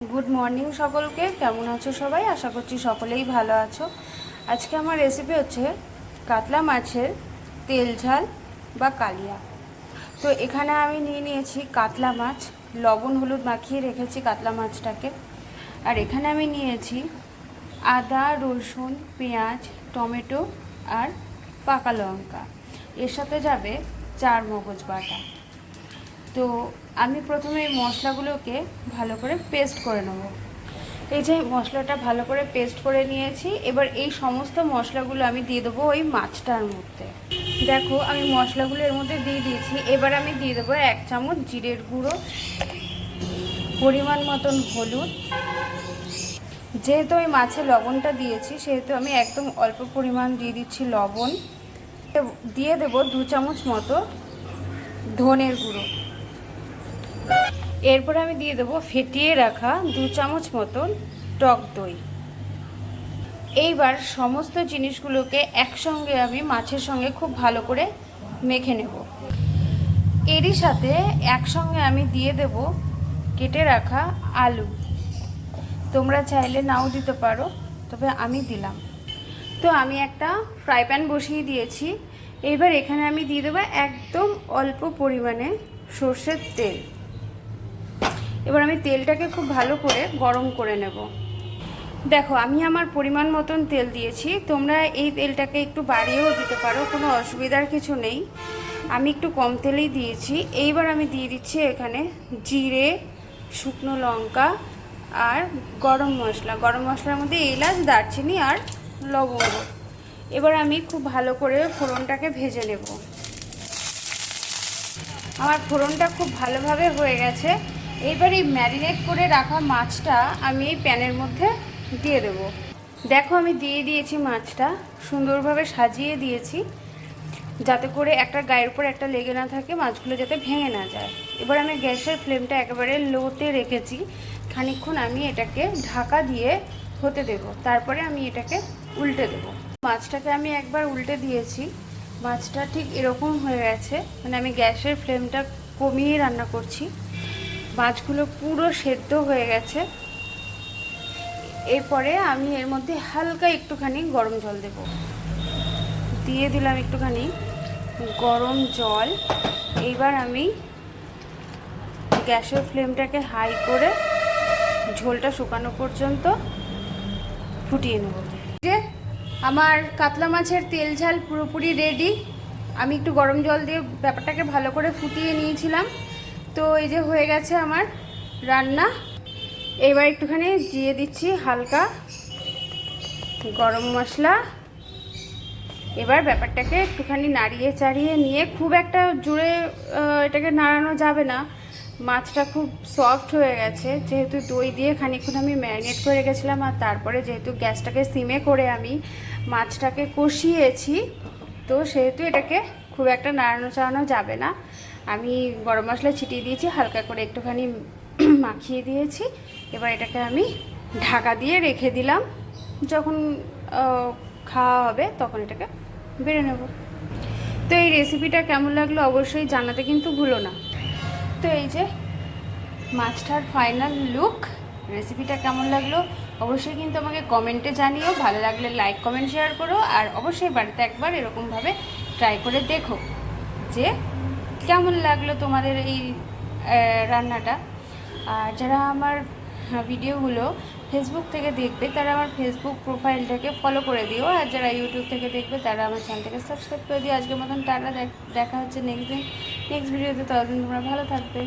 Good morning सकलके केमन आछो सबाई आशा करछि सकलेई भालो आछो। आज के आमार रेसिपि होच्छे कातला माछेर तेल झाल बा कालिया। तो एखाने आमी निये नियेछि कातला माछ, लवण हलुद माखिए रेखेछि कातला माछटाके। और एखाने आमी नियेछि आदा रसुन पेঁয়াজ टमेटो और पाका लंका, एर साथे जाबे 4 मगज बाटा। तो आमी प्रथमे मशलागुलोके भालो करे पेस्ट करे नेब। এই যে মশলাটা ভালো করে পেস্ট করে নিয়েছি। এবার এই সমস্ত মশলাগুলো আমি দিয়ে দেবো ওই মাছটার মধ্যে। দেখো আমি মশলাগুলো এর মধ্যে দিয়ে দিয়েছি। এবার আমি দিয়ে দেবো 1 চামচ জিরের গুঁড়ো, পরিমাণ মতন হলুদ। যেহেতু আমি মাছে লবণটা দিয়েছি সেহেতু আমি একদম অল্প পরিমাণ দিয়ে দিচ্ছি লবণ। দিয়ে দেবো 2 চামচ মতো ধনের গুঁড়ো। এরপর আমি দিয়ে দেবো ফেটিয়ে রাখা 2 চামচ মতন টক দই। এইবার সমস্ত জিনিসগুলোকে একসঙ্গে আমি মাছের সঙ্গে খুব ভালো করে মেখে নেব। এরই সাথে একসঙ্গে আমি দিয়ে দেব কেটে রাখা আলু। তোমরা চাইলে নাও দিতে পারো, তবে আমি দিলাম। তো আমি একটা ফ্রাই প্যান বসিয়ে দিয়েছি। এবার এখানে আমি দিয়ে দেবো একদম অল্প পরিমাণে সরষের তেল। এবার আমি তেলটাকে খুব ভালো করে গরম করে নেব। দেখো আমি আমার পরিমাণ মতন তেল দিয়েছি, তোমরা এই তেলটাকে একটু বাড়িয়েও দিতে পারো, কোনো অসুবিধার কিছু নেই। আমি একটু কম তেলেই দিয়েছি। এইবার আমি দিয়ে দিচ্ছি এখানে জিরে, শুকনো লঙ্কা আর গরম মশলা। গরম মশলার মধ্যে এলাচ, দারচিনি আর লবঙ্গ। এবার আমি খুব ভালো করে ফোড়নটাকে ভেজে নেব। আমার ফোড়নটা খুব ভালোভাবে হয়ে গেছে। এইবার এই ম্যারিনেট করে রাখা মাছটা আমি এই প্যানের মধ্যে দিয়ে দেব। দেখো আমি দিয়ে দিয়েছি মাছটা, সুন্দরভাবে সাজিয়ে দিয়েছি যাতে করে একটা গায়ের উপর একটা লেগে না থাকে, মাছগুলো যাতে ভেঙে না যায়। এবার আমি গ্যাসের ফ্লেমটা একেবারে লোতে রেখেছি। খানিকক্ষণ আমি এটাকে ঢাকা দিয়ে হতে দেব, তারপরে আমি এটাকে উল্টে দেব। মাছটাকে আমি একবার উল্টে দিয়েছি, মাছটা ঠিক এরকম হয়ে গেছে, মানে আমি গ্যাসের ফ্লেমটা কমিয়ে রান্না করছি। মাছগুলো পুরো সেদ্ধ হয়ে গেছে। এরপরে আমি এর মধ্যে হালকা একটুখানি গরম জল দেব। দিয়ে দিলাম একটুখানি গরম জল। এইবার আমি গ্যাসের ফ্লেমটাকে হাই করে ঝোলটা শুকানো পর্যন্ত ফুটিয়ে নেব। যে আমার কাতলা মাছের তেল ঝাল পুরোপুরি রেডি। আমি একটু গরম জল দিয়ে ব্যাপারটাকে ভালো করে ফুটিয়ে নিয়েছিলাম। তো এই যে হয়ে গেছে আমার রান্না। এবার একটুখানি দিয়ে দিচ্ছি হালকা গরম মশলা। এবার ব্যাপারটাকে একটুখানি নাড়িয়ে চাড়িয়ে নিয়ে, খুব একটা জোরে এটাকে নাড়ানো যাবে না, মাছটা খুব সফট হয়ে গেছে। যেহেতু দই দিয়ে খানিকক্ষণ আমি ম্যারিনেট করে রেখেছিলাম, আর তারপরে যেহেতু গ্যাসটাকে সিমে করে আমি মাছটাকে কষিয়েছি, তো সেহেতু এটাকে খুব একটা নাড়ানো চাড়ানো যাবে না। আমি গরম মশলা ছিটিয়ে দিয়েছি, হালকা করে একটুখানি মাখিয়ে দিয়েছি। এবার এটাকে আমি ঢাকা দিয়ে রেখে দিলাম, যখন খাওয়া হবে তখন এটাকে বেড়ে নেব। তো এই রেসিপিটা কেমন লাগলো অবশ্যই জানাতে কিন্তু ভুলো না। তো এই যে মাছটার ফাইনাল লুক। রেসিপিটা কেমন লাগলো অবশ্যই কিন্তু আমাকে কমেন্টে জানিও। ভালো লাগলে লাইক কমেন্ট শেয়ার করো, আর অবশ্যই বাড়িতে একবার এরকমভাবে ট্রাই করে দেখো যে কেমন লাগলো তোমাদের এই রান্নাটা। আর যারা আমার ভিডিওগুলো ফেসবুক থেকে দেখবে তারা আমার ফেসবুক প্রোফাইলটাকে ফলো করে দিও, আর যারা ইউটিউব থেকে দেখবে তারা আমার চ্যানেলটাকে সাবস্ক্রাইব করে দিও। আজকের মতন টাটা, দেখা হচ্ছে নেক্সট ভিডিওতে। ততদিন তোমরা ভালো থাকবে।